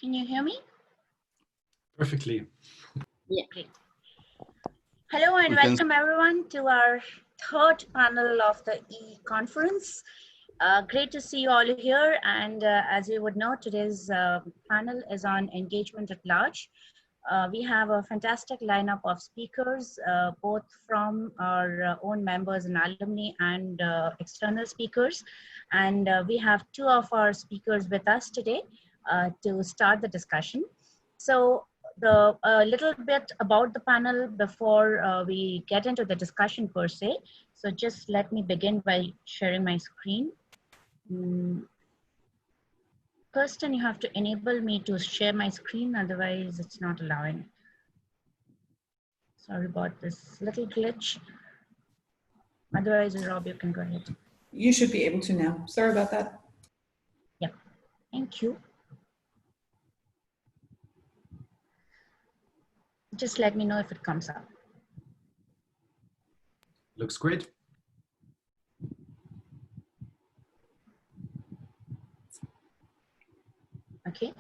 Can you hear me? Perfectly. Yeah, great. Hello and welcome everyone to our third panel of the e-conference. Great to see you all here. And as you would know, today's panel is on engagement at large. We have a fantastic lineup of speakers, both from our own members and alumni and external speakers. And we have two of our speakers with us today to start the discussion. So a little bit about the panel before we get into the discussion per se. So just let me begin by sharing my screen. Kirsten, you have to enable me to share my screen, otherwise it's not allowing. Sorry about this little glitch. Otherwise, Rob, you can go ahead. You should be able to now. Sorry about that. Yeah, thank you. Just let me know if it comes up. Looks great. Okay.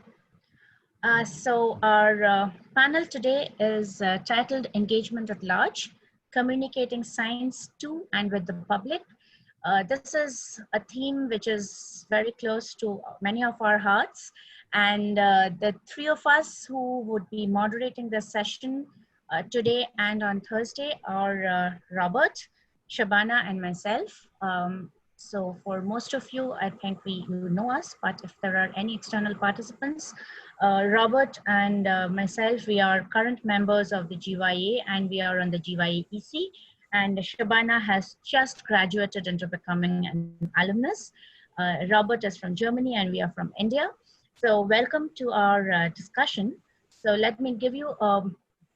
So our panel today is titled Engagement at Large, Communicating Science to and with the Public. This is a theme which is very close to many of our hearts. And the three of us who would be moderating this session today and on Thursday are Robert, Shabana, and myself. So for most of you, I think you know us, but if there are any external participants, Robert and myself, we are current members of the GYA and we are on the GYA PC. And Shabana has just graduated into becoming an alumnus. Robert is from Germany and we are from India. So welcome to our discussion. So let me give you a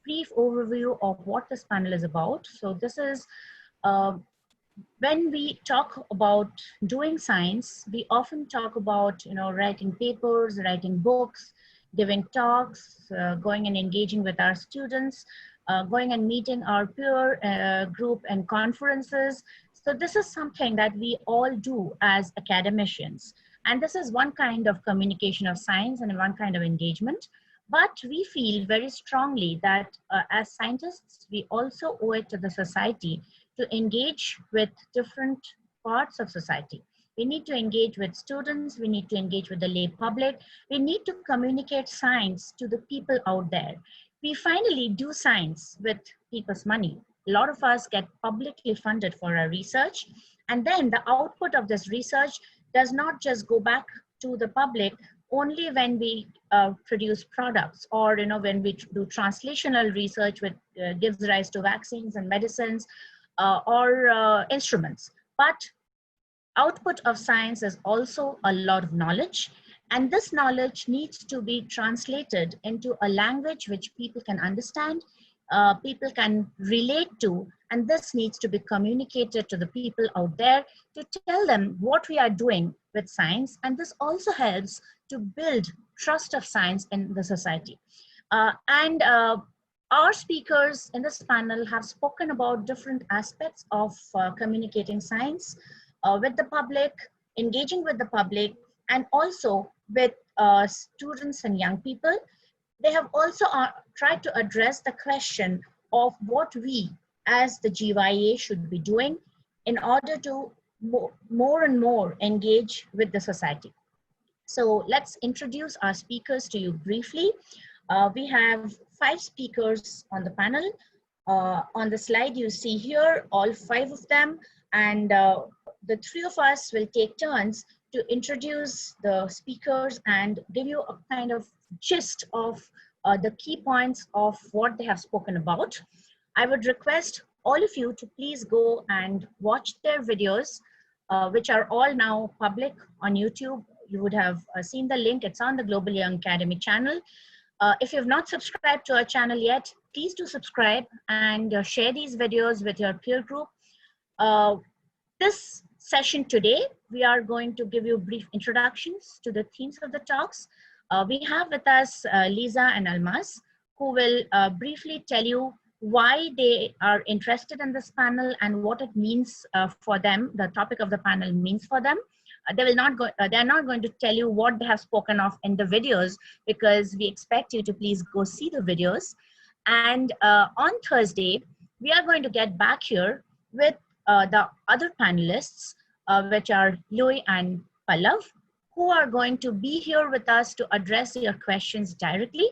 brief overview of what this panel is about. So this is when we talk about doing science, we often talk about, writing papers, writing books, giving talks, going and engaging with our students, going and meeting our peer group and conferences. So this is something that we all do as academicians. And this is one kind of communication of science and one kind of engagement. But we feel very strongly that as scientists, we also owe it to the society to engage with different parts of society. We need to engage with students, we need to engage with the lay public, we need to communicate science to the people out there. We finally do science with people's money. A lot of us get publicly funded for our research, and then the output of this research does not just go back to the public only when we produce products or when we do translational research which gives rise to vaccines and medicines or instruments. But output of science is also a lot of knowledge, and this knowledge needs to be translated into a language which people can understand, people can relate to, and this needs to be communicated to the people out there to tell them what we are doing with science, and this also helps to build trust of science in the society. Our speakers in this panel have spoken about different aspects of communicating science with the public, engaging with the public, and also with students and young people. They have also tried to address the question of what we as the GYA should be doing in order to more and more engage with the society. So let's introduce our speakers to you briefly. We have 5 speakers on the panel. On the slide you see here, all 5 of them, and the 3 of us will take turns to introduce the speakers and give you a kind of gist of the key points of what they have spoken about. I would request all of you to please go and watch their videos, which are all now public on YouTube. You would have seen the link. It's on the Global Young Academy channel. If you have not subscribed to our channel yet, please do subscribe and share these videos with your peer group. This session today, we are going to give you brief introductions to the themes of the talks. We have with us Lisa and Almaz, who will briefly tell you why they are interested in this panel and what it means for them, the topic of the panel means for them. they're not going to tell you what they have spoken of in the videos, because we expect you to please go see the videos. And on Thursday, we are going to get back here with the other panelists, which are Louis and Pallav, who are going to be here with us to address your questions directly.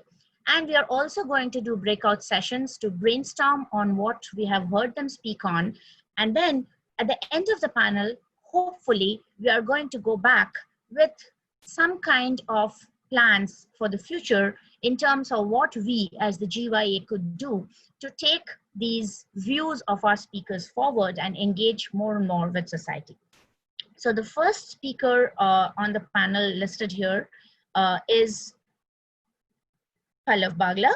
And we are also going to do breakout sessions to brainstorm on what we have heard them speak on. And then at the end of the panel, hopefully, we are going to go back with some kind of plans for the future in terms of what we as the GYA could do to take these views of our speakers forward and engage more and more with society. So the first speaker on the panel listed here is Pallav Bagla.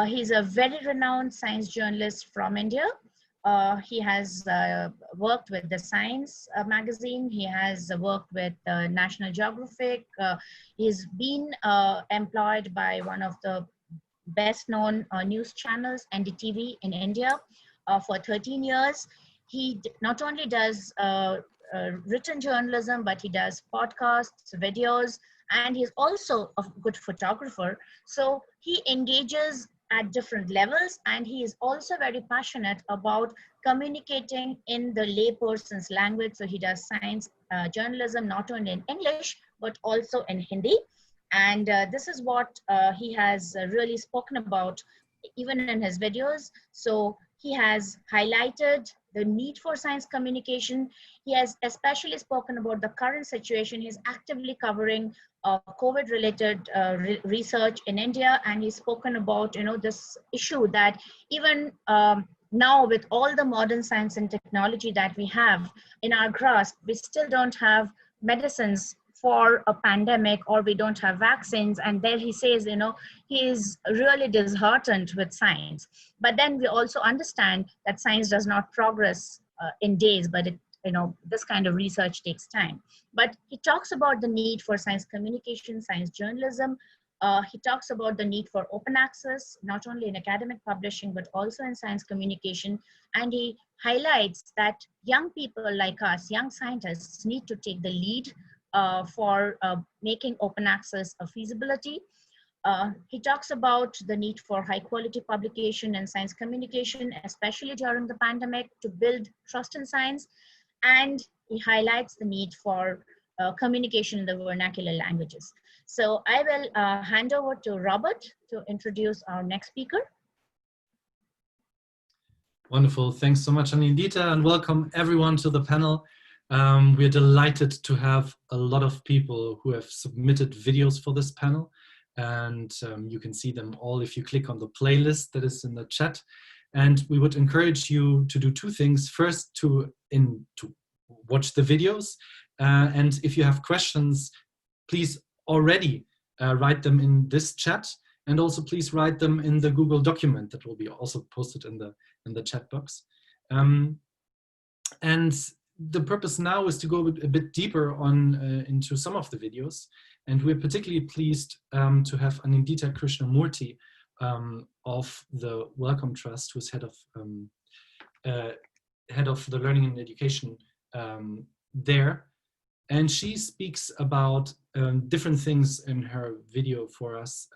He's a very renowned science journalist from India. He has worked with the Science magazine. He has worked with National Geographic. He's been employed by one of the best known news channels, NDTV in India, for 13 years. He not only does written journalism, but he does podcasts, videos, and he's also a good photographer. So he engages at different levels, and he is also very passionate about communicating in the layperson's language. So he does science journalism not only in English but also in Hindi, and this is what he has really spoken about even in his videos. So he has highlighted the need for science communication. He has especially spoken about the current situation. He's actively covering COVID-related research in India, and he's spoken about this issue that even now, with all the modern science and technology that we have in our grasp, we still don't have medicines for a pandemic, or we don't have vaccines. And there he says, he is really disheartened with science. But then we also understand that science does not progress in days, but this kind of research takes time. But he talks about the need for science communication, science journalism. He talks about the need for open access, not only in academic publishing, but also in science communication. And he highlights that young people like us, young scientists, need to take the lead for making open access a feasibility. He talks about the need for high quality publication and science communication, especially during the pandemic, to build trust in science. And he highlights the need for communication in the vernacular languages. So I will hand over to Robert to introduce our next speaker. Wonderful. Thanks so much, Anindita, and welcome everyone to the panel. We're delighted to have a lot of people who have submitted videos for this panel, and you can see them all if you click on the playlist that is in the chat. And we would encourage you to do two things. First, to watch the videos, and if you have questions, please already write them in this chat, and also please write them in the Google document that will be also posted in the chat box. And the purpose now is to go a bit deeper into some of the videos, and we're particularly pleased to have Anindita Krishnamurti of the Wellcome Trust, who's head of the learning and education there, and she speaks about different things in her video for us.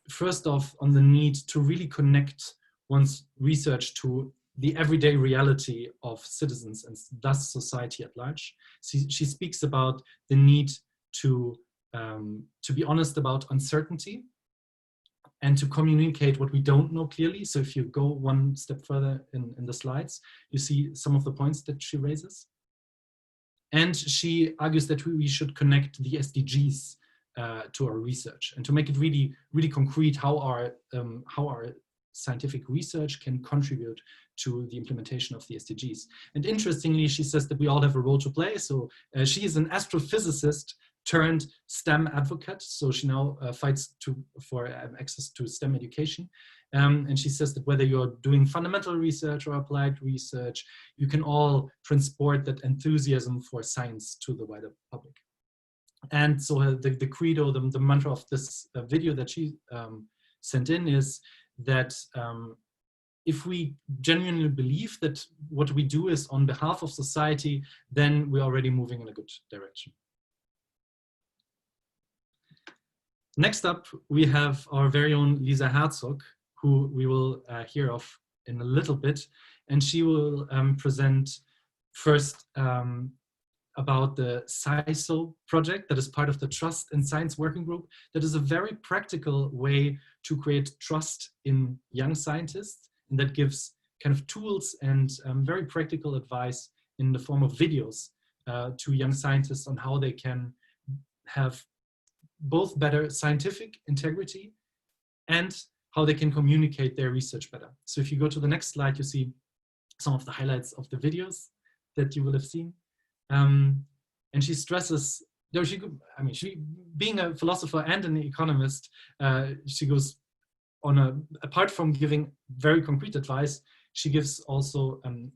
First off, on the need to really connect one's research to the everyday reality of citizens and thus society at large. She speaks about the need to be honest about uncertainty and to communicate what we don't know clearly. So if you go one step further in the slides, you see some of the points that she raises. And she argues that we should connect the SDGs to our research, and to make it really, really concrete how our scientific research can contribute to the implementation of the SDGs. And interestingly, she says that we all have a role to play. So she is an astrophysicist turned STEM advocate. So she now fights for access to STEM education. And she says that whether you're doing fundamental research or applied research, you can all transport that enthusiasm for science to the wider public. And so the credo, the mantra of this video that she sent in is that if we genuinely believe that what we do is on behalf of society, then we're already moving in a good direction. Next up, we have our very own Lisa Herzog, who we will hear of in a little bit. And she will present first about the CISO project that is part of the Trust in Science Working Group. That is a very practical way to create trust in young scientists, and that gives kind of tools and very practical advice in the form of videos to young scientists on how they can have both better scientific integrity and how they can communicate their research better. So if you go to the next slide, you see some of the highlights of the videos that you will have seen. And she stresses, she being a philosopher and an economist, she goes on apart from giving very concrete advice, she gives also kind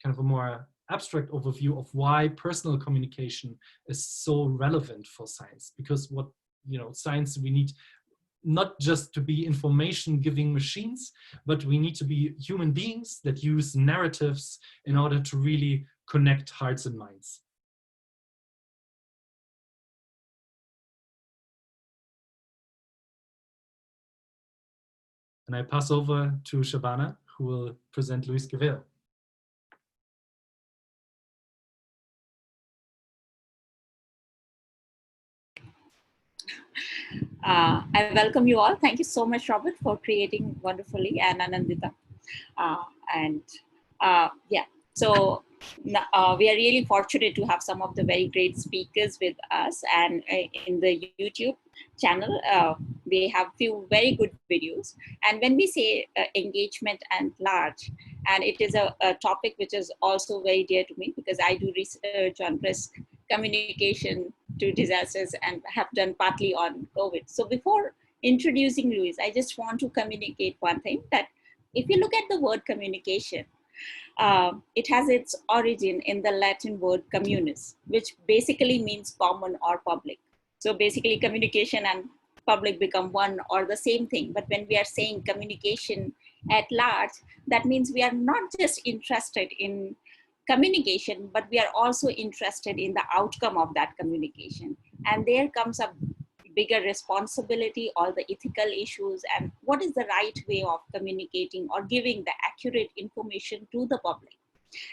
of a more abstract overview of why personal communication is so relevant for science. Because science, we need not just to be information giving machines, but we need to be human beings that use narratives in order to really connect hearts and minds. And I pass over to Shabana, who will present Luis Guevara. I welcome you all. Thank you so much, Robert, for creating wonderfully, and Anandita. So we are really fortunate to have some of the very great speakers with us, and in the YouTube channel, we have few very good videos. And when we say engagement and large, and it is a topic which is also very dear to me, because I do research on risk communication to disasters and have done partly on COVID. So before introducing Luis, I just want to communicate one thing, that if you look at the word communication, it has its origin in the Latin word communis, which basically means common or public. So basically communication and public become one or the same thing. But when we are saying communication at large, that means we are not just interested in communication, but we are also interested in the outcome of that communication. And there comes a bigger responsibility, all the ethical issues, and what is the right way of communicating or giving the accurate information to the public.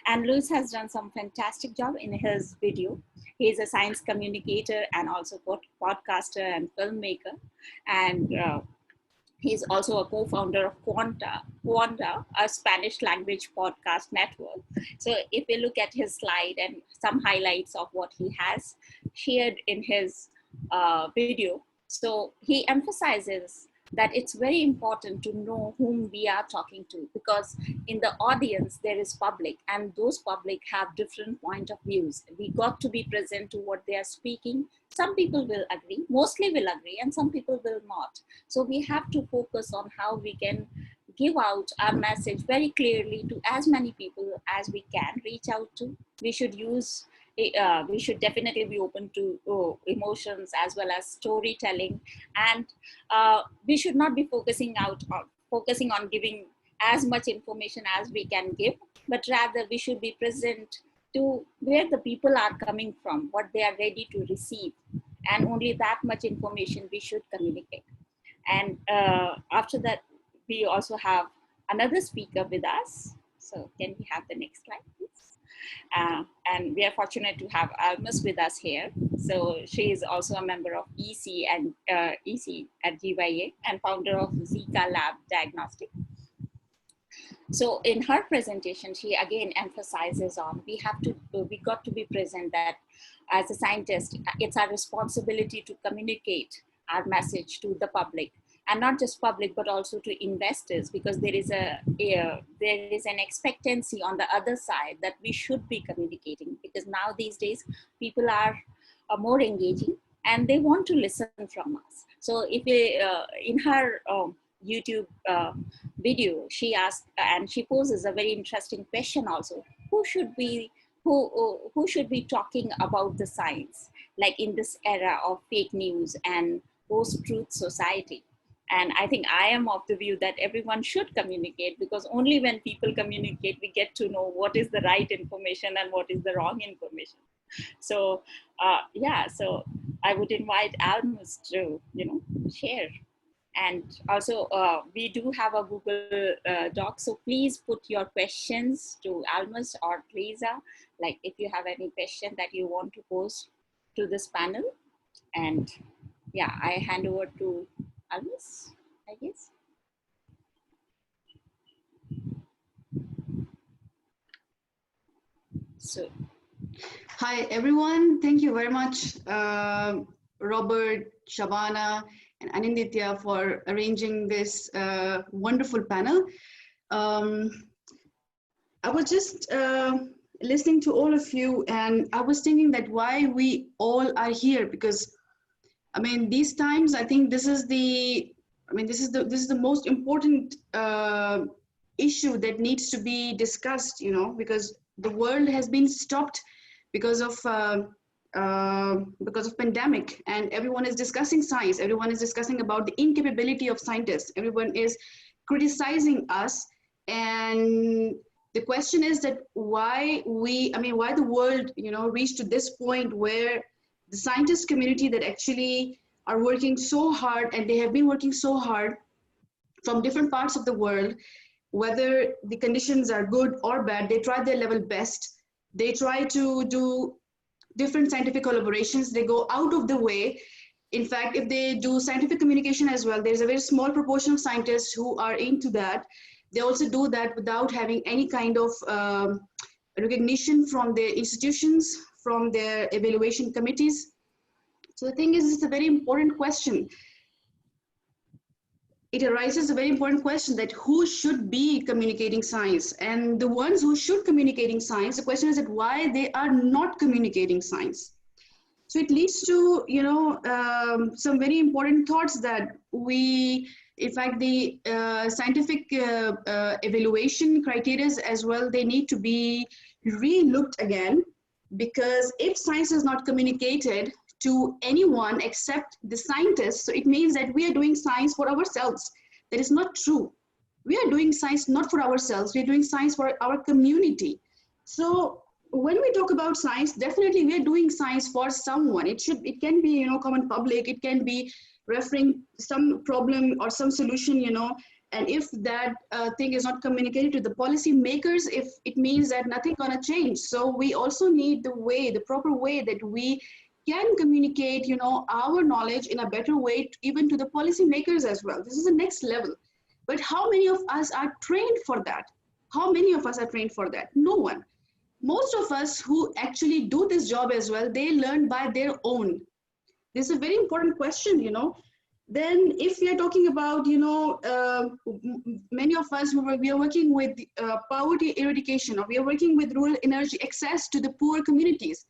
And Luis has done some fantastic job in his video. He is a science communicator and also podcaster and filmmaker. And he's also a co-founder of Quanta, a Spanish language podcast network. So if you look at his slide and some highlights of what he has shared in his video, so he emphasizes that it's very important to know whom we are talking to, because in the audience there is public, and those public have different point of views. We got to be present to what they are speaking. Some people will agree, mostly will agree, and some people will not. So we have to focus on how we can give out our message very clearly to as many people as we can reach out to. We should use we should definitely be open to emotions as well as storytelling, and we should not be focusing on giving as much information as we can give, but rather we should be present to where the people are coming from, what they are ready to receive, and only that much information we should communicate. And after that, we also have another speaker with us. So can we have the next slide, please? And we are fortunate to have Almus with us here. So she is also a member of EC at GYA and founder of Zika Lab Diagnostic. So in her presentation, she again emphasizes on we got to be present, that as a scientist, it's our responsibility to communicate our message to the public, and not just public, but also to investors, because there is an expectancy on the other side that we should be communicating, because now these days people are more engaging and they want to listen from us. So if in her YouTube video, she asked, and she poses a very interesting question also: who should be talking about the science, like in this era of fake news and post-truth society? And I think I am of the view that everyone should communicate, because only when people communicate, we get to know what is the right information and what is the wrong information. So yeah, so I would invite Almus to, share. And also we do have a Google Doc, so please put your questions to Almus or Lisa, like if you have any question that you want to pose to this panel. And yeah, I hand over to Almus, I guess. So, hi everyone, thank you very much, Robert, Shabana, and Aninditya for arranging this wonderful panel. I was just listening to all of you, and I was thinking that why we all are here, because I mean these times, I think this is the most important issue that needs to be discussed, because the world has been stopped because of pandemic, and everyone is discussing science. Everyone is discussing about the incapability of scientists. Everyone is criticizing us, and the question is that why the world, reached to this point where the scientist community that actually are working so hard, and they have been working so hard from different parts of the world, whether the conditions are good or bad, they try their level best. They try to do different scientific collaborations. They go out of the way. In fact, if they do scientific communication as well, there's a very small proportion of scientists who are into that. They also do that without having any kind of recognition from their institutions, from their evaluation committees. So the thing is, it's a very important question. It arises a very important question that who should be communicating science, and the ones who should communicating science, the question is that why they are not communicating science. So it leads to, some very important thoughts that we, in fact, the scientific evaluation criteria as well, they need to be re-looked again, because if science is not communicated to anyone except the scientists, so it means that we are doing science for ourselves. That is not true. We are doing science not for ourselves, we are doing science for our community. So when we talk about science, definitely we are doing science for someone. It can be, common public, it can be referring some problem or some solution, and if that thing is not communicated to the policy makers, if it means that nothing gonna change. So we also need the proper way that we can communicate, our knowledge in a better way, even to the policy makers as well. This is the next level. But how many of us are trained for that? How many of us are trained for that? No one. Most of us who actually do this job as well, they learn by their own. This is a very important question, Then if we are talking about, many of us, we are working with poverty eradication, or we are working with rural energy access to the poor communities.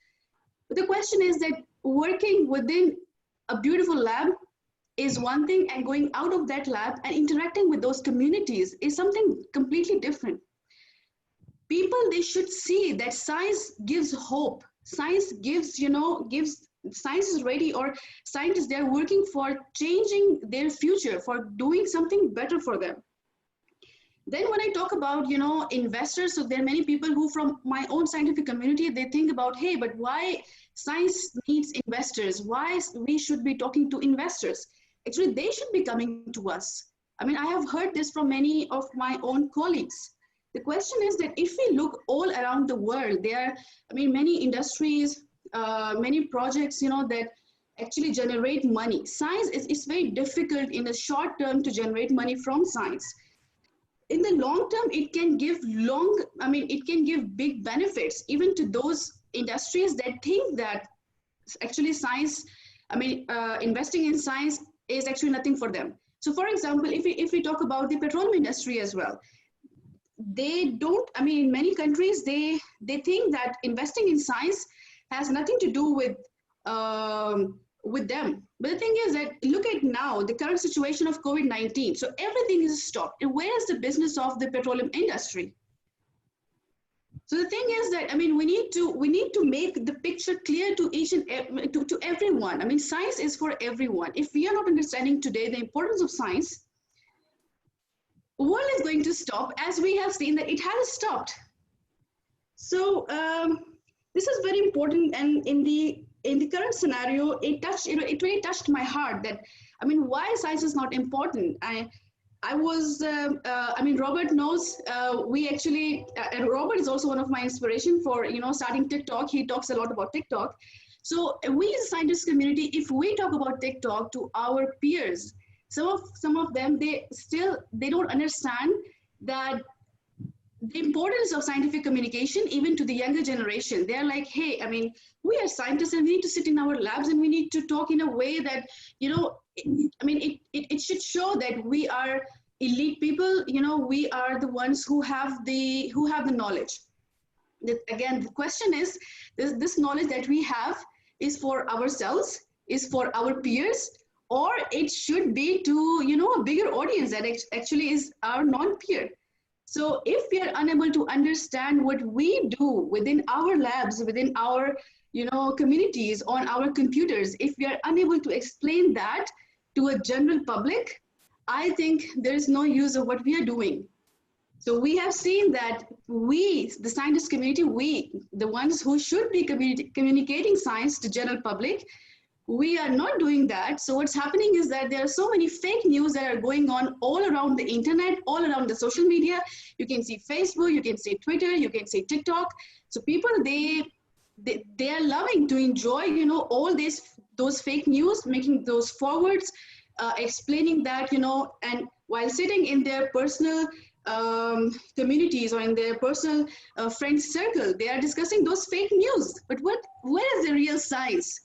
But the question is that working within a beautiful lab is one thing, and going out of that lab and interacting with those communities is something completely different. People, they should see that science gives hope. Science gives, science is ready, or scientists, they're working for changing their future, for doing something better for them. Then when I talk about, investors, so there are many people who from my own scientific community, they think about, hey, but why science needs investors? Why we should be talking to investors? Actually, they should be coming to us. I mean, I have heard this from many of my own colleagues. The question is that if we look all around the world, there are, many industries, many projects, that actually generate money. Science is very difficult in the short term to generate money from science. In the long term, it can give big benefits even to those industries that think that actually science, investing in science is actually nothing for them. So for example, if we talk about the petroleum industry as well, they don't, in many countries, they think that investing in science has nothing to do with them. But the thing is that look at now the current situation of COVID-19. So everything is stopped. And where is the business of the petroleum industry? So the thing is that, I mean, we need to make the picture clear to each and to everyone. I mean, science is for everyone. If we are not understanding today the importance of science, the world is going to stop, as we have seen that it has stopped. So this is very important, and in the current scenario, it touched, it really touched my heart that, I mean, why science is not important. I was, I mean, Robert knows, we actually, and Robert is also one of my inspiration for, starting TikTok. He talks a lot about TikTok. So we as a scientist community, if we talk about TikTok to our peers, some of them, they don't understand that the importance of scientific communication, even to the younger generation. They're like, hey, I mean, we are scientists and we need to sit in our labs and we need to talk in a way that, I mean, it should show that we are elite people, we are the ones who have the knowledge. Again, the question is, this knowledge that we have is for ourselves, is for our peers, or it should be to, a bigger audience that actually is our non-peer. So if we are unable to understand what we do within our labs, within our, communities, on our computers, if we are unable to explain that to a general public, I think there is no use of what we are doing. So we have seen that we, the scientist community, we, the ones who should be communicating science to general public, we are not doing that. So what's happening is that there are so many fake news that are going on all around the internet, all around the social media. You can see Facebook, you can see Twitter, you can see TikTok. So people, they are loving to enjoy, all those fake news, making those forwards, explaining that, and while sitting in their personal communities or in their personal friend circle, they are discussing those fake news. But where is the real science?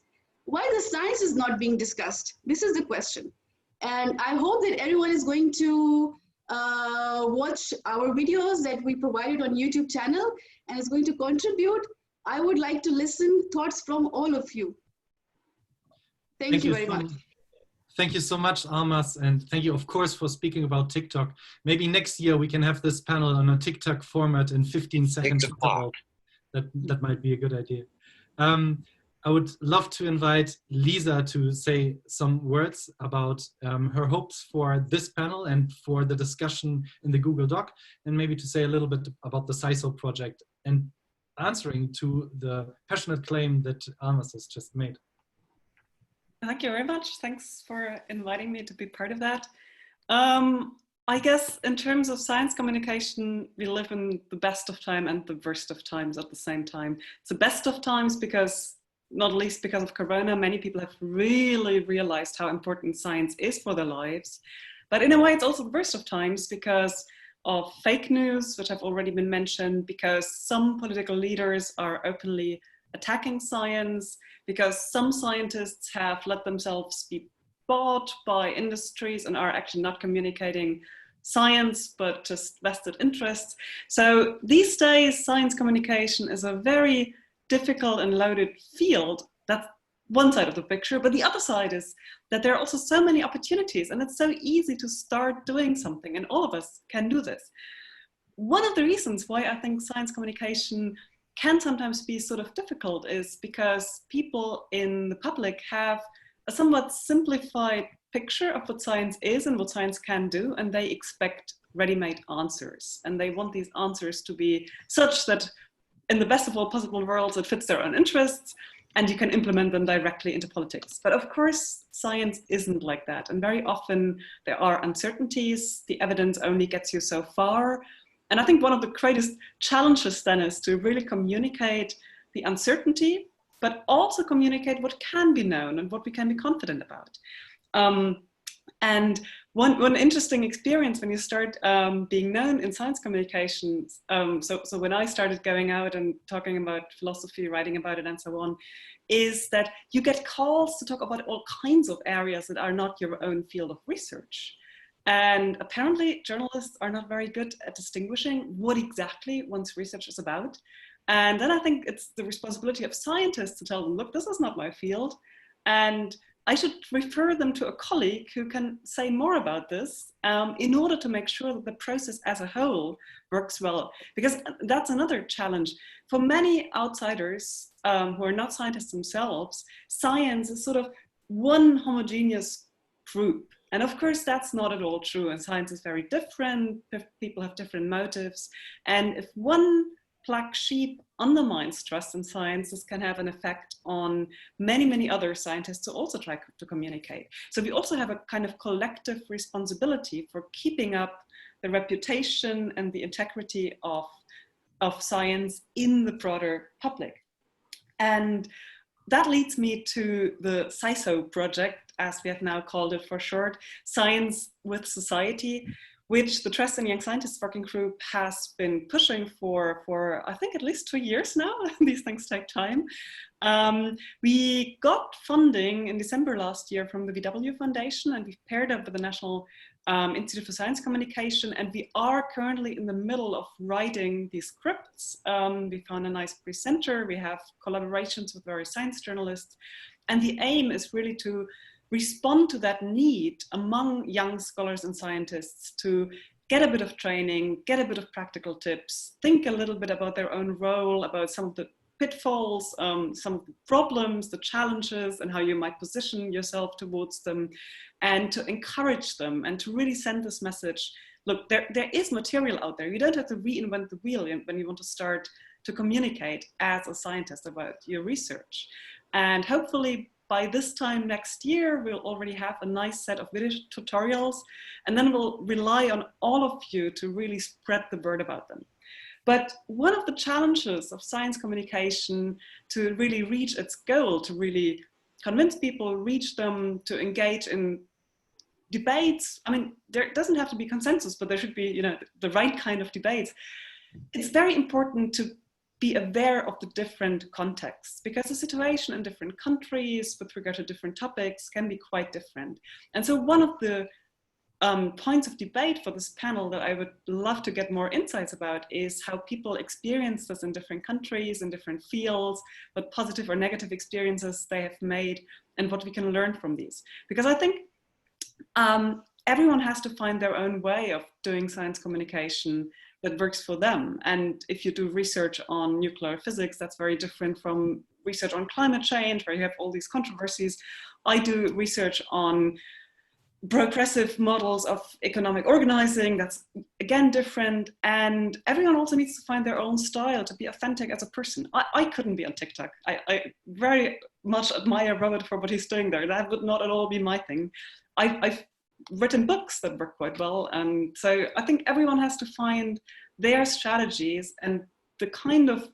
Why the science is not being discussed? This is the question. And I hope that everyone is going to watch our videos that we provided on YouTube channel and is going to contribute. I would like to listen thoughts from all of you. Thank you very much. Thank you so much, Almas, and thank you, of course, for speaking about TikTok. Maybe next year we can have this panel on a TikTok format in 15 seconds. That might be a good idea. I would love to invite Lisa to say some words about her hopes for this panel and for the discussion in the Google Doc, and maybe to say a little bit about the CISO project and answering to the passionate claim that Almas has just made. Thank you very much. Thanks for inviting me to be part of that. I guess in terms of science communication, we live in the best of time and the worst of times at the same time. It's the best of times because, not least because of Corona, many people have really realized how important science is for their lives. But in a way, it's also the worst of times because of fake news, which have already been mentioned, because some political leaders are openly attacking science, because some scientists have let themselves be bought by industries and are actually not communicating science, but just vested interests. So these days, science communication is a very difficult and loaded field. That's one side of the picture, but the other side is that there are also so many opportunities and it's so easy to start doing something, and all of us can do this. One of the reasons why I think science communication can sometimes be sort of difficult is because people in the public have a somewhat simplified picture of what science is and what science can do, and they expect ready-made answers. And they want these answers to be such that in the best of all possible worlds, it fits their own interests and you can implement them directly into politics. But of course, science isn't like that. And very often there are uncertainties. The evidence only gets you so far. And I think one of the greatest challenges then is to really communicate the uncertainty, but also communicate what can be known and what we can be confident about. And one interesting experience when you start being known in science communications, so when I started going out and talking about philosophy, writing about it and so on, is that you get calls to talk about all kinds of areas that are not your own field of research. And apparently journalists are not very good at distinguishing what exactly one's research is about. And then I think it's the responsibility of scientists to tell them, look, this is not my field. And I should refer them to a colleague who can say more about this in order to make sure that the process as a whole works well. Because that's another challenge. For many outsiders who are not scientists themselves, science is sort of one homogeneous group. And of course, that's not at all true. And science is very different. People have different motives. And if one black sheep undermines trust in science, this can have an effect on many, many other scientists who also try to communicate. So we also have a kind of collective responsibility for keeping up the reputation and the integrity of science in the broader public. And that leads me to the SciSo project, as we have now called it for short, Science with Society, which the Trust in Young Scientists Working Group has been pushing for I think at least 2 years now. These things take time. We got funding in December last year from the VW Foundation, and we've paired up with the National Institute for Science Communication, and we are currently in the middle of writing these scripts. We found a nice presenter, we have collaborations with various science journalists, and the aim is really to respond to that need among young scholars and scientists to get a bit of training, get a bit of practical tips, think a little bit about their own role, about some of the pitfalls, some of the problems, the challenges, and how you might position yourself towards them, and to encourage them and to really send this message. Look, there is material out there. You don't have to reinvent the wheel when you want to start to communicate as a scientist about your research. And hopefully by this time next year, we'll already have a nice set of video tutorials, and then we'll rely on all of you to really spread the word about them. But one of the challenges of science communication to really reach its goal, to really convince people, reach them, to engage in debates. I mean, there doesn't have to be consensus, but there should be, you know, the right kind of debates. It's very important to be aware of the different contexts, because the situation in different countries with regard to different topics can be quite different. And so one of the points of debate for this panel that I would love to get more insights about is how people experience this in different countries, in different fields, what positive or negative experiences they have made, and what we can learn from these. Because I think everyone has to find their own way of doing science communication that works for them. And if you do research on nuclear physics, that's very different from research on climate change, where you have all these controversies. I do research on progressive models of economic organizing, that's again different. And everyone also needs to find their own style to be authentic as a person. I couldn't be on TikTok. I very much admire Robert for what he's doing there. That would not at all be my thing. I've written books that work quite well. And so I think everyone has to find their strategies and the kind of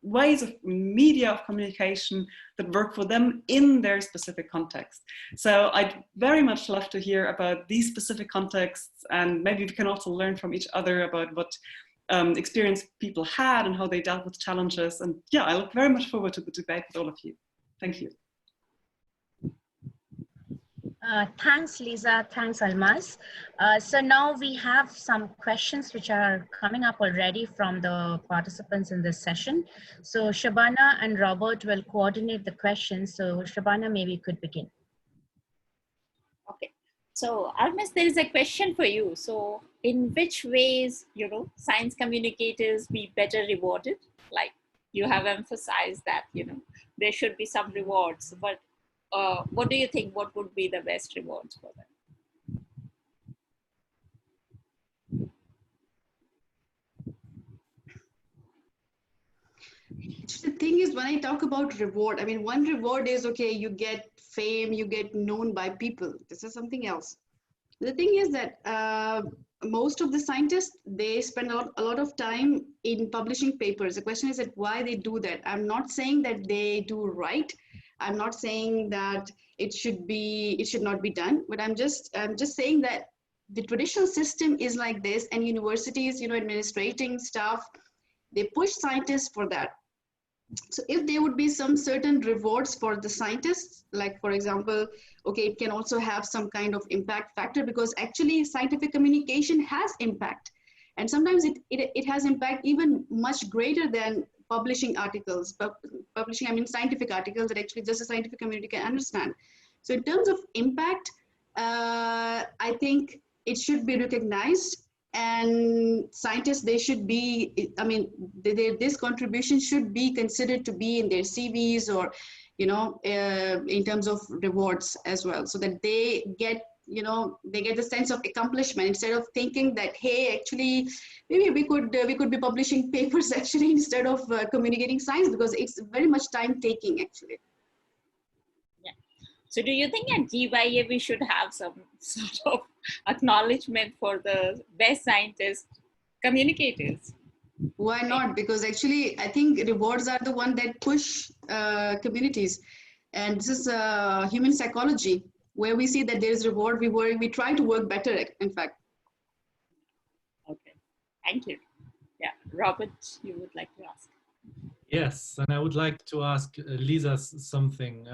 ways of media of communication that work for them in their specific context. So I'd very much love to hear about these specific contexts, and maybe we can also learn from each other about what experience people had and how they dealt with challenges. And yeah, I look very much forward to the debate with all of you. Thank you. Thanks, Lisa. Thanks, Almaz. So now we have some questions which are coming up already from the participants in this session. So Shabana and Robert will coordinate the questions. So Shabana, maybe you could begin. Okay. So Almaz, there is a question for you. So in which ways, you know, science communicators be better rewarded? Like you have emphasized that, you know, there should be some rewards, but what do you think, what would be the best rewards for them? The thing is, when I talk about reward, I mean, one reward is, okay, you get fame, you get known by people. This is something else. The thing is that most of the scientists, they spend a lot of time in publishing papers. The question is that why they do that. I'm not saying that they do right. I'm not saying that it should not be done, but I'm just saying that the traditional system is like this, and universities, you know, administrating staff, they push scientists for that. So if there would be some certain rewards for the scientists, like for example, okay, it can also have some kind of impact factor, because actually scientific communication has impact. And sometimes it has impact even much greater than publishing articles, publishing, I mean, scientific articles that actually just a scientific community can understand. So in terms of impact, I think it should be recognized, and scientists, they should be, I mean, this contribution should be considered to be in their CVs, or, you know, in terms of rewards as well, so that they get, you know, they get the sense of accomplishment, instead of thinking that, hey, actually, maybe we could be publishing papers actually instead of communicating science, because it's very much time taking actually. So do you think at GYA we should have some sort of acknowledgement for the best scientists, communicators? Why not? Because actually, I think rewards are the one that push communities. And this is human psychology, where we see that there is reward, we try to work better, in fact. Okay, thank you. Yeah, Robert, you would like to ask? Yes, and I would like to ask Lisa something.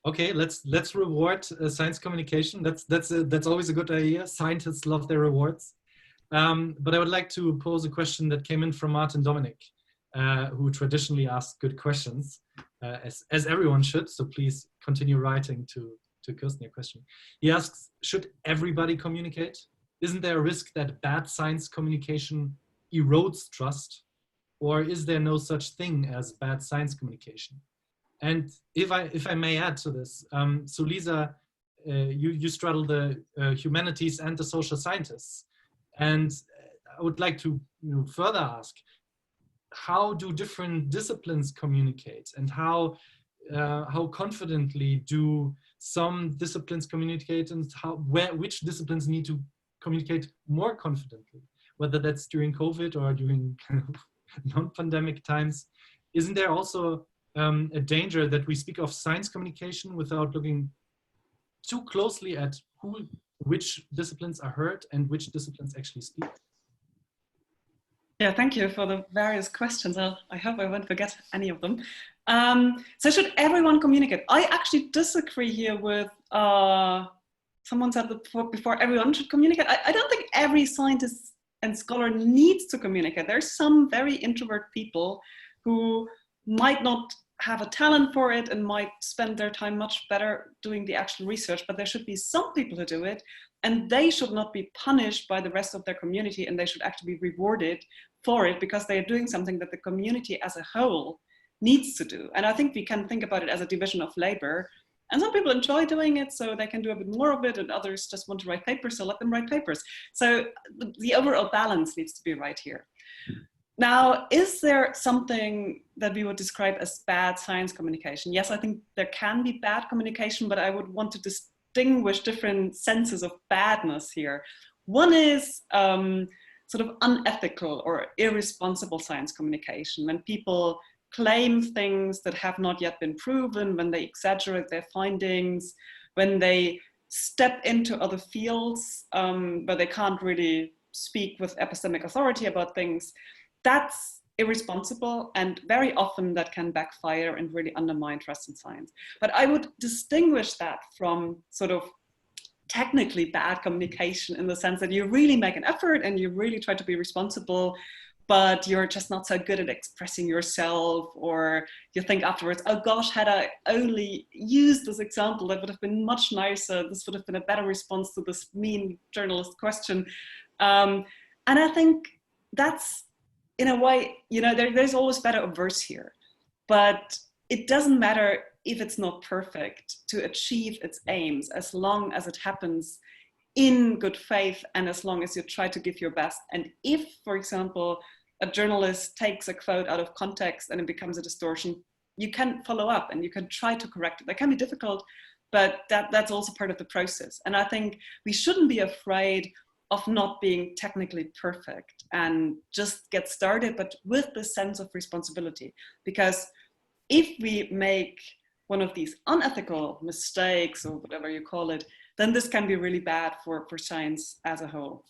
Okay, let's reward science communication. That's always a good idea. Scientists love their rewards. But I would like to pose a question that came in from Martin Dominic, who traditionally asks good questions, as everyone should. So please continue writing to Kirsten your question. He asks, should everybody communicate? Isn't there a risk that bad science communication erodes trust? Or is there no such thing as bad science communication? And if I may add to this, so Lisa, you straddle the humanities and the social scientists. And I would like to further ask, how do different disciplines communicate, and how confidently do some disciplines communicate, and which disciplines need to communicate more confidently, whether that's during COVID or during kind of non-pandemic times? Isn't there also a danger that we speak of science communication without looking too closely at which disciplines are heard and which disciplines actually speak? Yeah, thank you for the various questions. I hope I won't forget any of them. So should everyone communicate? I actually disagree here with someone said before everyone should communicate. I don't think every scientist and scholar needs to communicate. There's some very introvert people who might not have a talent for it and might spend their time much better doing the actual research, but there should be some people who do it, and they should not be punished by the rest of their community, and they should actually be rewarded for it because they are doing something that the community as a whole needs to do. And I think we can think about it as a division of labor, and some people enjoy doing it, so they can do a bit more of it, and others just want to write papers, so let them write papers. So the overall balance needs to be right here. Now, is there something that we would describe as bad science communication? Yes, I think there can be bad communication, but I would want to distinguish different senses of badness here. One is sort of unethical or irresponsible science communication, when people claim things that have not yet been proven, when they exaggerate their findings, when they step into other fields but they can't really speak with epistemic authority about things. That's irresponsible, and very often that can backfire and really undermine trust in science. But I would distinguish that from sort of technically bad communication, in the sense that you really make an effort and you really try to be responsible, but you're just not so good at expressing yourself, or you think afterwards, oh gosh, had I only used this example, that would have been much nicer. This would have been a better response to this mean journalist question. And I think that's, in a way, you know, there's always better or worse here, but it doesn't matter if it's not perfect to achieve its aims, as long as it happens in good faith and as long as you try to give your best. And if, for example, a journalist takes a quote out of context and it becomes a distortion, you can follow up and you can try to correct it. That can be difficult, but that's also part of the process. And I think we shouldn't be afraid of not being technically perfect and just get started, but with the sense of responsibility. Because if we make one of these unethical mistakes, or whatever you call it, then this can be really bad for science as a whole.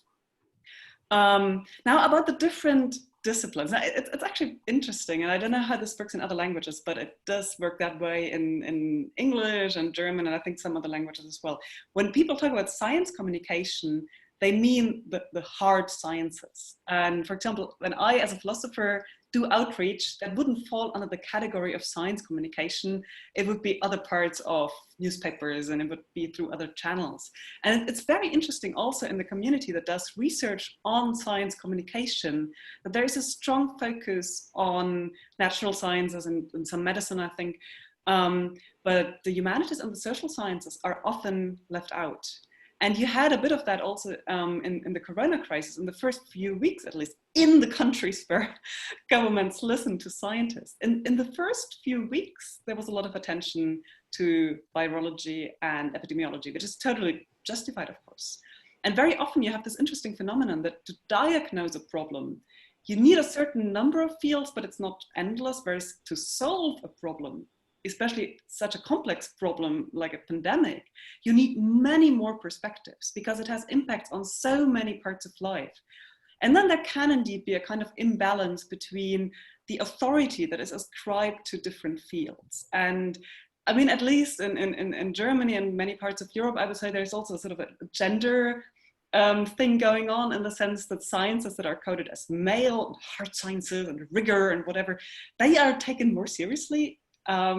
Now, about the different disciplines, it's actually interesting, and I don't know how this works in other languages, but it does work that way in English and German, and I think some other languages as well. When people talk about science communication, they mean the hard sciences. And for example, when I, as a philosopher, do outreach that wouldn't fall under the category of science communication. It would be other parts of newspapers, and it would be through other channels. And it's very interesting also in the community that does research on science communication, that there is a strong focus on natural sciences and some medicine, I think, but the humanities and the social sciences are often left out. And you had a bit of that also in the corona crisis, in the first few weeks, at least, in the countries where governments listen to scientists. In the first few weeks, there was a lot of attention to virology and epidemiology, which is totally justified, of course. And very often you have this interesting phenomenon that to diagnose a problem, you need a certain number of fields, but it's not endless, whereas to solve a problem, especially such a complex problem like a pandemic, you need many more perspectives because it has impacts on so many parts of life. And then there can indeed be a kind of imbalance between the authority that is ascribed to different fields. And I mean, at least in Germany and many parts of Europe, I would say there's also sort of a gender thing going on, in the sense that sciences that are coded as male, hard sciences and rigor and whatever, they are taken more seriously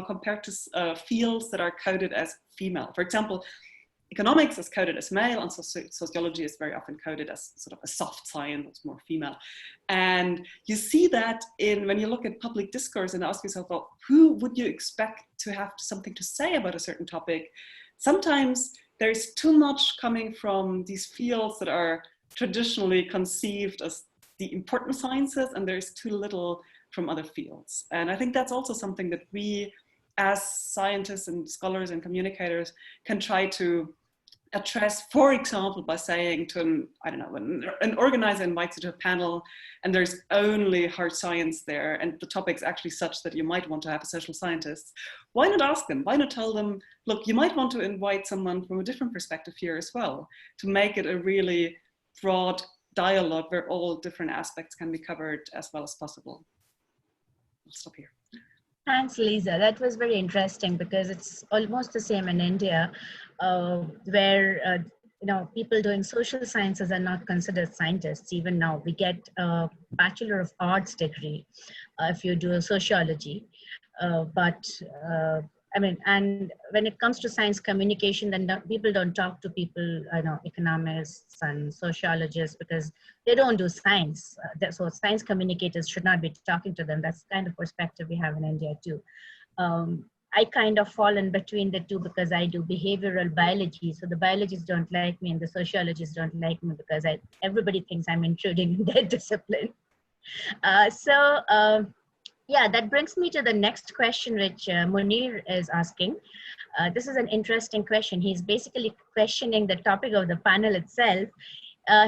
compared to fields that are coded as female. For example, economics is coded as male, and sociology is very often coded as sort of a soft science, it's more female. And you see that when you look at public discourse and ask yourself, well, who would you expect to have something to say about a certain topic? Sometimes there's too much coming from these fields that are traditionally conceived as the important sciences, and there's too little from other fields. And I think that's also something that we as scientists and scholars and communicators can try to address, for example, by saying to an organizer invites you to a panel and there's only hard science there and the topic's actually such that you might want to have a social scientist. Why not ask them? Why not tell them, look, you might want to invite someone from a different perspective here as well, to make it a really broad dialogue where all different aspects can be covered as well as possible. I'll stop here. Thanks, Lisa. That was very interesting because it's almost the same in India, where people doing social sciences are not considered scientists. Even now, we get a Bachelor of Arts degree if you do sociology, and when it comes to science communication, then people don't talk to people, economists and sociologists, because they don't do science. So science communicators should not be talking to them. That's the kind of perspective we have in India too. I kind of fall in between the two because I do behavioral biology. So the biologists don't like me and the sociologists don't like me because everybody thinks I'm intruding in their discipline. Yeah, that brings me to the next question, which Munir is asking. This is an interesting question. He's basically questioning the topic of the panel itself.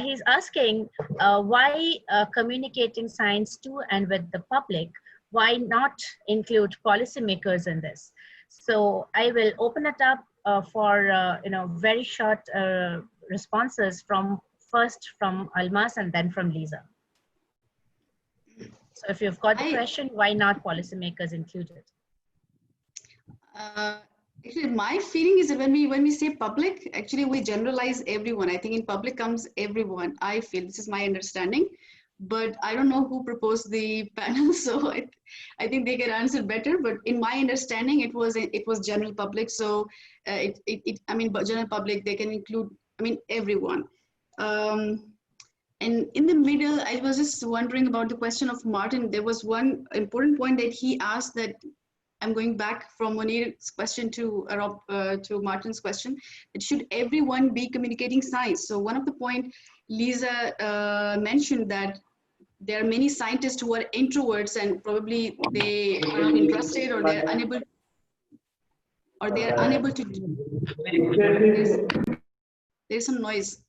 He's asking why communicating science to and with the public, why not include policymakers in this? So I will open it up for very short responses first from Almas and then from Lisa. So if you've got the question, why not policymakers included? Actually, my feeling is that when we say public, actually we generalize everyone. I think in public comes everyone. I feel, this is my understanding, but I don't know who proposed the panel, so I think they can answer better. But in my understanding, it was general public. So general public, they can include, everyone. And in the middle, I was just wondering about the question of Martin. There was one important point that he asked, that I'm going back from Munir's question to Martin's question, that should everyone be communicating science? So one of the points Lisa mentioned, that there are many scientists who are introverts and probably they are not interested, or they're unable to there's some noise.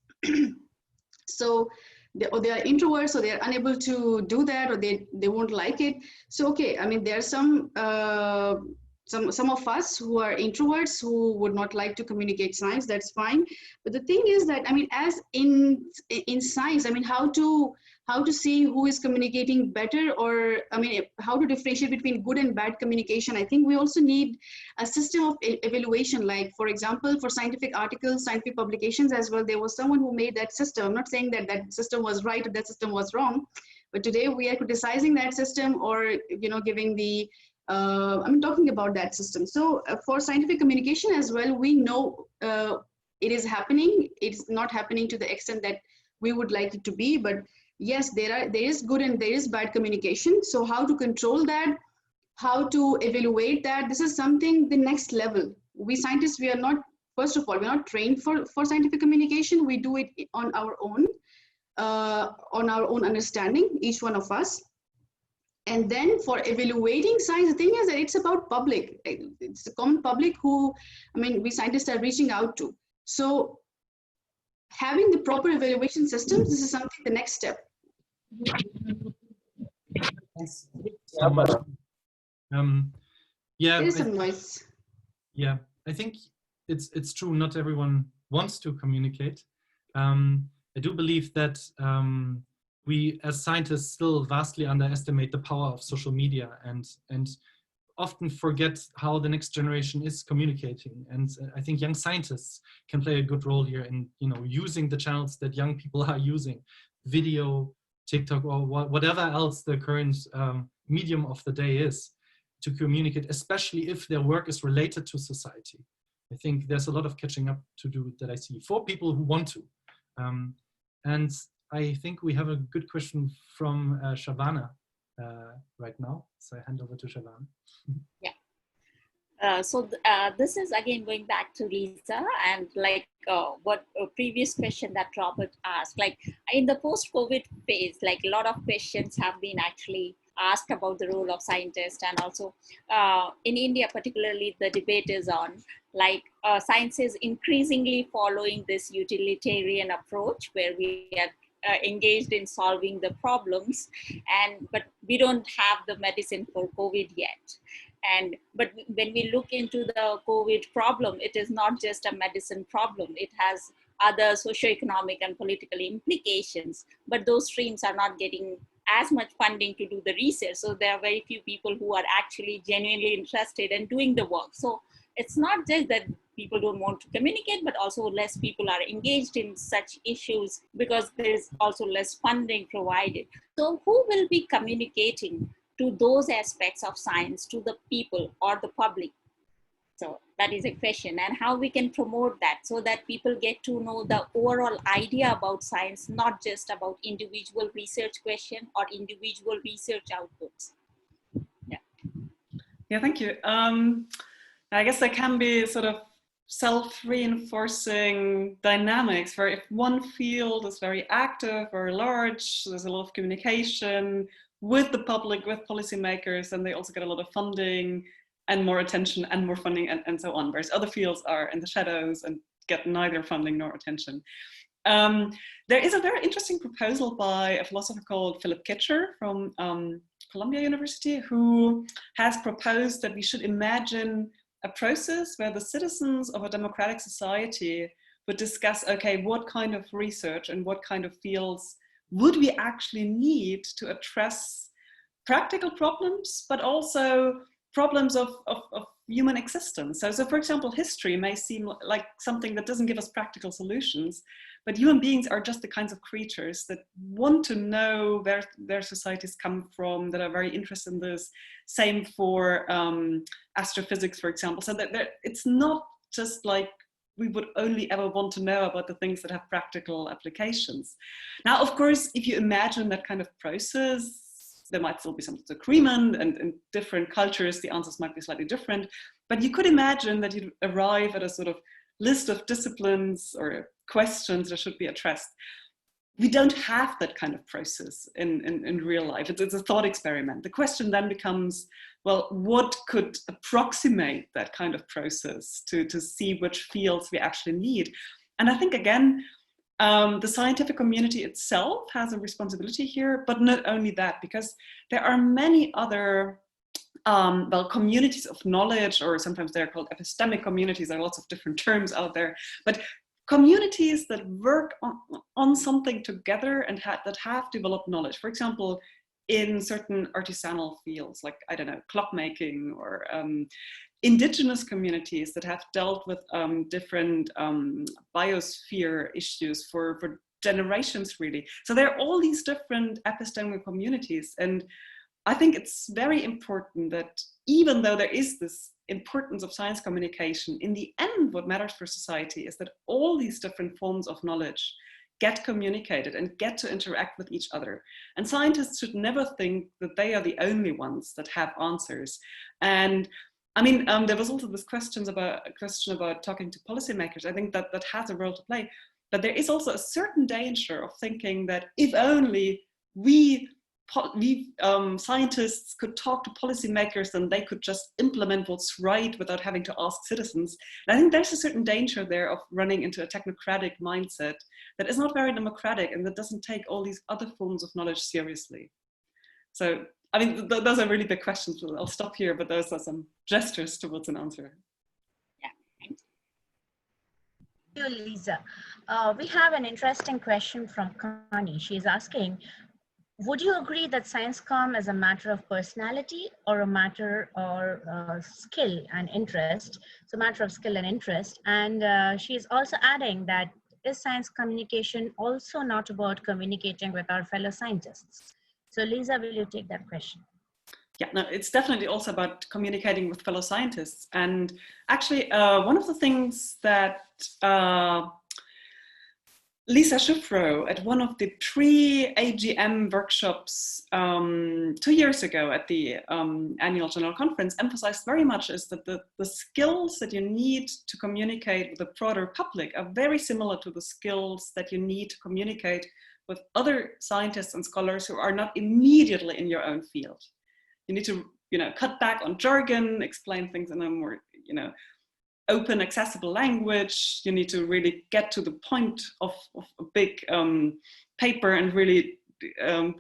So they are introverts, so they're unable to do that, or they won't like it. So okay, there are some of us who are introverts who would not like to communicate science. That's fine. But the thing is that as in science, how to see who is communicating better, or how to differentiate between good and bad communication. I think we also need a system of evaluation. Like, for example, for scientific articles, scientific publications as well, there was someone who made that system. I'm not saying that that system was right or that system was wrong, But today we are criticizing that system, or giving the talking about that system. So for scientific communication as well, we know it is happening. It's not happening to the extent that we would like it to be, but yes, there is good and there is bad communication. So how to control that, how to evaluate that, this is something the next level. We scientists, we are not, first of all, we're not trained for scientific communication. We do it on our own understanding, each one of us. And then for evaluating science, the thing is that it's about public. It's the common public who, we scientists are reaching out to. So having the proper evaluation systems, this is something, the next step. Yeah, there is some noise. Yeah, I think it's true. Not everyone wants to communicate. I do believe that we as scientists still vastly underestimate the power of social media and often forget how the next generation is communicating. And I think young scientists can play a good role here in using the channels that young people are using, video, TikTok, or whatever else the current medium of the day is, to communicate, especially if their work is related to society. I think there's a lot of catching up to do that I see for people who want to. And I think we have a good question from Shavana right now. So I hand over to Shavana. Yeah. This is again going back to Lisa, and like what a previous question that Robert asked, like in the post-COVID phase, like a lot of questions have been actually asked about the role of scientists, and also in India particularly, the debate is on like science is increasingly following this utilitarian approach where we are engaged in solving the problems, but we don't have the medicine for COVID yet. But when we look into the COVID problem, it is not just a medicine problem. It has other socioeconomic and political implications, but those streams are not getting as much funding to do the research. So there are very few people who are actually genuinely interested in doing the work. So it's not just that people don't want to communicate, but also less people are engaged in such issues because there's also less funding provided. So who will be communicating to those aspects of science to the people or the public? So that is a question, and how we can promote that so that people get to know the overall idea about science, not just about individual research question or individual research outputs. Yeah, thank you. I guess there can be sort of self-reinforcing dynamics where if one field is very active or large, there's a lot of communication with the public, with policymakers, and they also get a lot of funding and more attention and more funding and so on, whereas other fields are in the shadows and get neither funding nor attention. There is a very interesting proposal by a philosopher called Philip Kitcher from Columbia University, who has proposed that we should imagine a process where the citizens of a democratic society would discuss, okay, what kind of research and what kind of fields would we actually need to address practical problems, but also problems of human existence. So for example, history may seem like something that doesn't give us practical solutions, but human beings are just the kinds of creatures that want to know where their societies come from, that are very interested in this. Same for astrophysics, for example. So that it's not just like we would only ever want to know about the things that have practical applications. Now, of course, if you imagine that kind of process, there might still be some disagreement, and in different cultures, the answers might be slightly different. But you could imagine that you'd arrive at a sort of list of disciplines or questions that should be addressed. We don't have that kind of process in real life. It's a thought experiment. The question then becomes, well, what could approximate that kind of process to see which fields we actually need? And I think, again, the scientific community itself has a responsibility here, but not only that, because there are many other communities of knowledge, or sometimes they're called epistemic communities. There are lots of different terms out there, but communities that work on something together and that have developed knowledge. For example, in certain artisanal fields, like, I don't know, clockmaking, or indigenous communities that have dealt with different biosphere issues for generations, really. So there are all these different epistemic communities. And I think it's very important that even though there is this importance of science communication, in the end, what matters for society is that all these different forms of knowledge get communicated and get to interact with each other. And scientists should never think that they are the only ones that have answers. And I mean, there was also this question about talking to policymakers. I think that has a role to play, but there is also a certain danger of thinking that if only we scientists could talk to policymakers, then they could just implement what's right without having to ask citizens. And I think there's a certain danger there of running into a technocratic mindset that is not very democratic and that doesn't take all these other forms of knowledge seriously. So, I mean, those are really big questions. I'll stop here, but those are some gestures towards an answer. Yeah. Thank you, Lisa. We have an interesting question from Connie. She's asking, would you agree that science comm is a matter of personality or a matter or skill and interest? So matter of skill and interest. And she's also adding that is science communication also not about communicating with our fellow scientists? So Lisa, will you take that question? Yeah, no, it's definitely also about communicating with fellow scientists. And actually, one of the things that Lisa Schufro at one of the pre-AGM workshops 2 years ago at the annual general conference emphasized very much is that the skills that you need to communicate with the broader public are very similar to the skills that you need to communicate with other scientists and scholars who are not immediately in your own field. You need to, cut back on jargon, explain things in a more, open, accessible language. You need to really get to the point of a big paper and really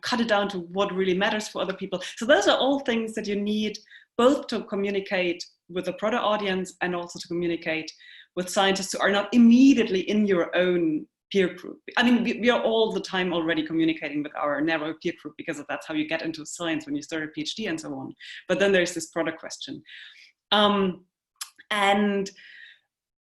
cut it down to what really matters for other people. So those are all things that you need both to communicate with a broader audience and also to communicate with scientists who are not immediately in your own peer group. I mean, we are all the time already communicating with our narrow peer group because that's how you get into science when you start a PhD and so on. But then there's this broader question. And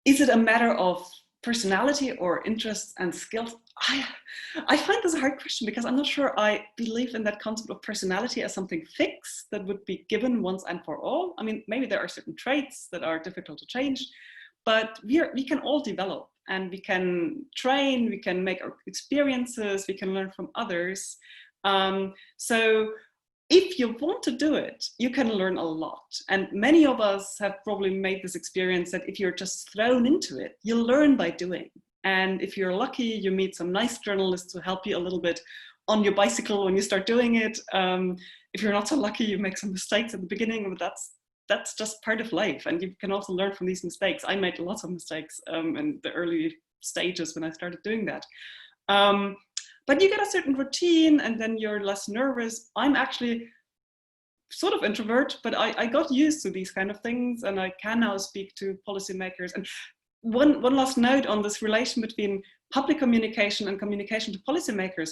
is it a matter of personality or interests and skills? I find this a hard question because I'm not sure I believe in that concept of personality as something fixed that would be given once and for all. I mean, maybe there are certain traits that are difficult to change, but we can all develop and we can train, we can make our experiences, we can learn from others. So if you want to do it, you can learn a lot. And many of us have probably made this experience that if you're just thrown into it, you'll learn by doing. And if you're lucky, you meet some nice journalists who help you a little bit on your bicycle when you start doing it. If you're not so lucky, you make some mistakes at the beginning, but that's just part of life. And you can also learn from these mistakes. I made lots of mistakes in the early stages when I started doing that. But you get a certain routine and then you're less nervous. I'm actually sort of introvert, but I got used to these kind of things and I can now speak to policymakers. And one last note on this relation between public communication and communication to policymakers.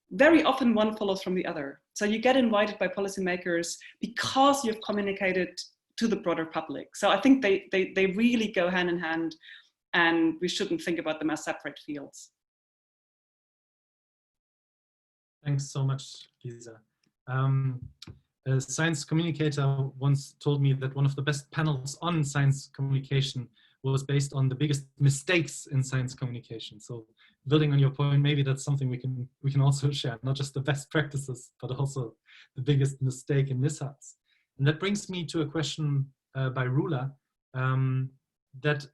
Very often one follows from the other. So you get invited by policymakers because you've communicated to the broader public. So I think they really go hand in hand and we shouldn't think about them as separate fields. Thanks so much, Lisa. A science communicator once told me that one of the best panels on science communication was based on the biggest mistakes in science communication. So building on your point, maybe that's something we can also share, not just the best practices, but also the biggest mistake and mishaps. And that brings me to a question by Rula that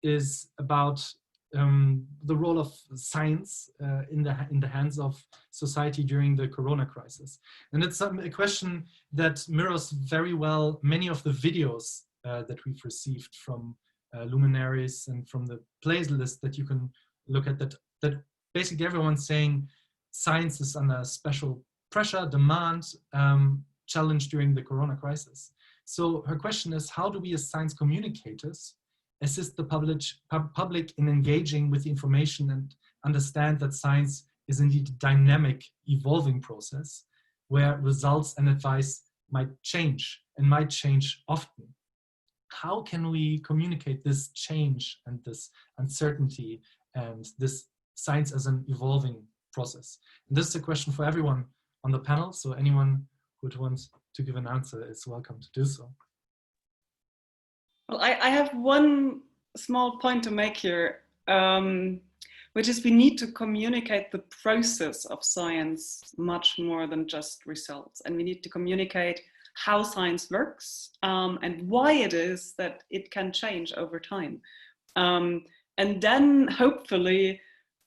is about the role of science in the hands of society during the Corona crisis. And it's a question that mirrors very well many of the videos that we've received from luminaries and from the playlist that you can look at, that basically everyone's saying science is under special pressure, demand, challenge during the Corona crisis. So her question is, how do we as science communicators assist the public in engaging with the information and understand that science is indeed a dynamic, evolving process where results and advice might change and might change often? How can we communicate this change and this uncertainty and this science as an evolving process. And this is a question for everyone on the panel. So anyone who would want to give an answer is welcome to do so. Well, I have one small point to make here, which is we need to communicate the process of science much more than just results. And we need to communicate how science works and why it is that it can change over time. And then hopefully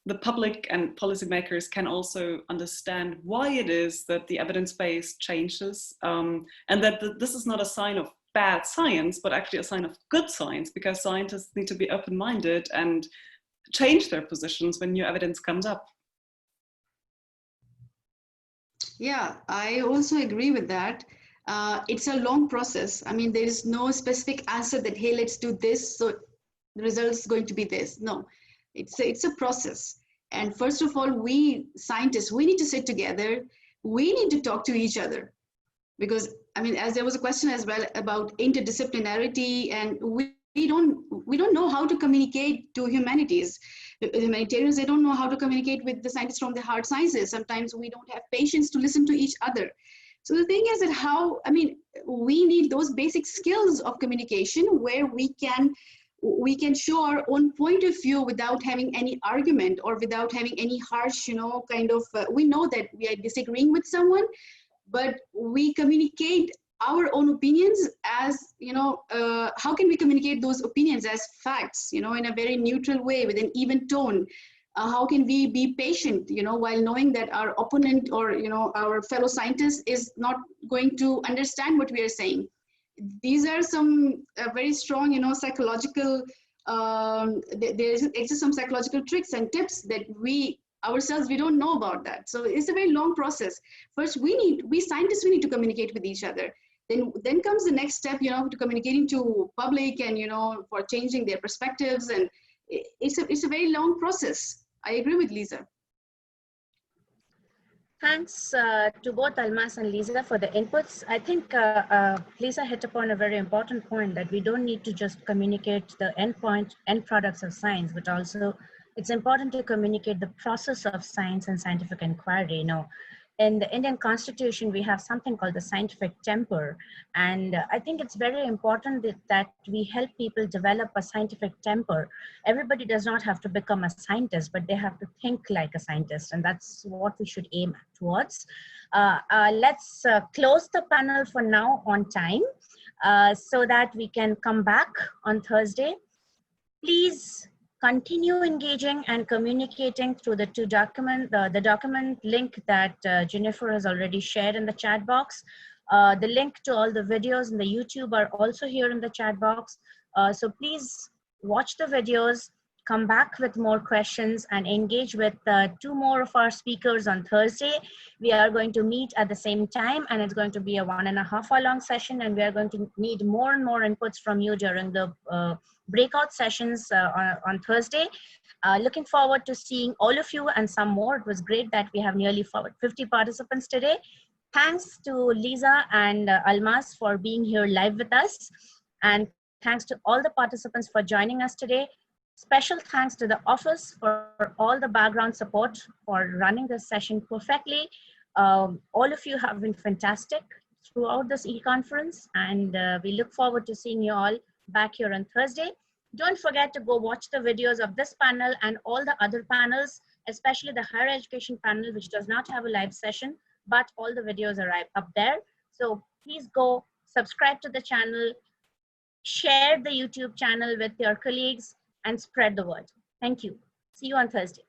the public and policymakers can also understand why it is that the evidence base changes, and that this is not a sign of bad science, but actually a sign of good science, because scientists need to be open-minded and change their positions when new evidence comes up. Yeah, I also agree with that. It's a long process. I mean, there is no specific answer that, hey, let's do this, so the result is going to be this. No, it's a process. And first of all, we scientists, we need to sit together. We need to talk to each other. Because, I mean, as there was a question as well about interdisciplinarity, and we don't know how to communicate to humanities. Humanitarians, they don't know how to communicate with the scientists from the hard sciences. Sometimes we don't have patience to listen to each other. So the thing is that we need those basic skills of communication where we can show our own point of view without having any argument or without having any harsh, we know that we are disagreeing with someone, but we communicate our own opinions as, how can we communicate those opinions as facts, in a very neutral way with an even tone? How can we be patient, while knowing that our opponent or, our fellow scientist is not going to understand what we are saying? These are some very strong, psychological, there exist some psychological tricks and tips that we ourselves, we don't know about that. So it's a very long process. First, we scientists, we need to communicate with each other. Then comes the next step, to communicating to public and, for changing their perspectives. And it's a very long process. I agree with Lisa. Thanks to both Almas and Lisa for the inputs. I think Lisa hit upon a very important point that we don't need to just communicate the end products of science, but also it's important to communicate the process of science and scientific inquiry. In the Indian Constitution, we have something called the scientific temper. And I think it's very important that we help people develop a scientific temper. Everybody does not have to become a scientist, but they have to think like a scientist. And that's what we should aim towards. Let's close the panel for now on time so that we can come back on Thursday. Please continue engaging and communicating through the the document link that Jennifer has already shared in the chat box. The link to all the videos in the YouTube are also here in the chat box. So please watch the videos, come back with more questions, and engage with 2 more of our speakers on Thursday. We are going to meet at the same time, and it's going to be a 1.5-hour long session, and we are going to need more and more inputs from you during the breakout sessions on Thursday. Looking forward to seeing all of you and some more. It was great that we have nearly 50 participants today. Thanks to Lisa and Almas for being here live with us. And thanks to all the participants for joining us today. Special thanks to the office for all the background support for running this session perfectly. All of you have been fantastic throughout this e-conference, and we look forward to seeing you all back here on Thursday. Don't forget to go watch the videos of this panel and all the other panels, especially the higher education panel, which does not have a live session, but all the videos are up there. So please go subscribe to the channel, share the YouTube channel with your colleagues, and spread the word. Thank you. See you on Thursday.